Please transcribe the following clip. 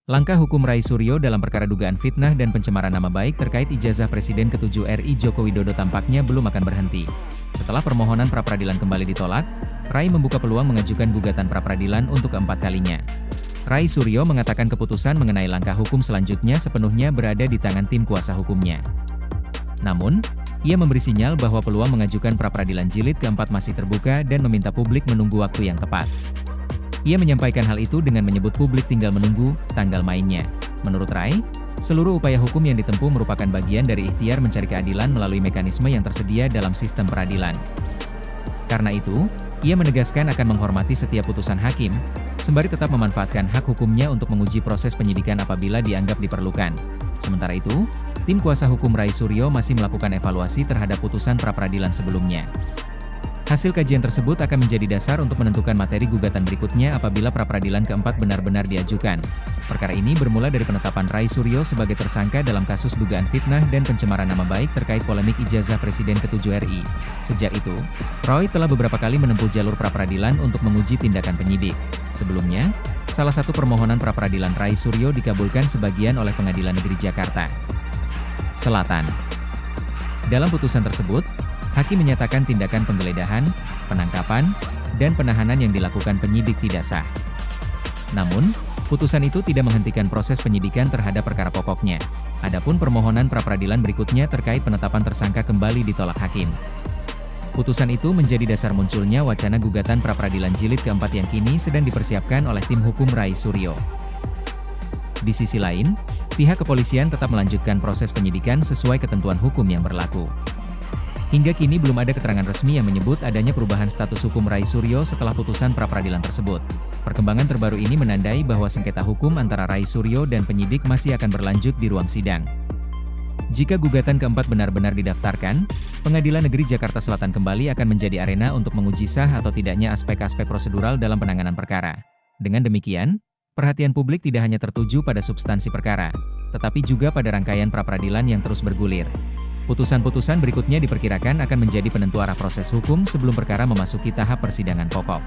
Langkah hukum Rai Suryo dalam perkara dugaan fitnah dan pencemaran nama baik terkait ijazah Presiden ke-7 RI Joko Widodo tampaknya belum akan berhenti. Setelah permohonan pra-peradilan kembali ditolak, Rai membuka peluang mengajukan gugatan pra-peradilan untuk keempat kalinya. Rai Suryo mengatakan keputusan mengenai langkah hukum selanjutnya sepenuhnya berada di tangan tim kuasa hukumnya. Namun, ia memberi sinyal bahwa peluang mengajukan pra-peradilan jilid keempat masih terbuka dan meminta publik menunggu waktu yang tepat. Ia menyampaikan hal itu dengan menyebut publik tinggal menunggu tanggal mainnya. Menurut Rai, seluruh upaya hukum yang ditempuh merupakan bagian dari ikhtiar mencari keadilan melalui mekanisme yang tersedia dalam sistem peradilan. Karena itu, ia menegaskan akan menghormati setiap putusan hakim, sembari tetap memanfaatkan hak hukumnya untuk menguji proses penyidikan apabila dianggap diperlukan. Sementara itu, tim kuasa hukum Rai Suryo masih melakukan evaluasi terhadap putusan pra-peradilan sebelumnya. Hasil kajian tersebut akan menjadi dasar untuk menentukan materi gugatan berikutnya apabila pra-peradilan keempat benar-benar diajukan. Perkara ini bermula dari penetapan Rai Suryo sebagai tersangka dalam kasus dugaan fitnah dan pencemaran nama baik terkait polemik ijazah Presiden ke-7 RI. Sejak itu, Roy telah beberapa kali menempuh jalur pra-peradilan untuk menguji tindakan penyidik. Sebelumnya, salah satu permohonan pra-peradilan Rai Suryo dikabulkan sebagian oleh Pengadilan Negeri Jakarta Selatan. Dalam putusan tersebut, hakim menyatakan tindakan penggeledahan, penangkapan, dan penahanan yang dilakukan penyidik tidak sah. Namun, putusan itu tidak menghentikan proses penyidikan terhadap perkara pokoknya. Adapun permohonan pra-peradilan berikutnya terkait penetapan tersangka kembali ditolak hakim. Putusan itu menjadi dasar munculnya wacana gugatan pra-peradilan jilid keempat yang kini sedang dipersiapkan oleh tim hukum Rai Suryo. Di sisi lain, pihak kepolisian tetap melanjutkan proses penyidikan sesuai ketentuan hukum yang berlaku. Hingga kini belum ada keterangan resmi yang menyebut adanya perubahan status hukum Rai Suryo setelah putusan pra-peradilan tersebut. Perkembangan terbaru ini menandai bahwa sengketa hukum antara Rai Suryo dan penyidik masih akan berlanjut di ruang sidang. Jika gugatan keempat benar-benar didaftarkan, Pengadilan Negeri Jakarta Selatan kembali akan menjadi arena untuk menguji sah atau tidaknya aspek-aspek prosedural dalam penanganan perkara. Dengan demikian, perhatian publik tidak hanya tertuju pada substansi perkara, tetapi juga pada rangkaian pra-peradilan yang terus bergulir. Putusan-putusan berikutnya diperkirakan akan menjadi penentu arah proses hukum sebelum perkara memasuki tahap persidangan pokok.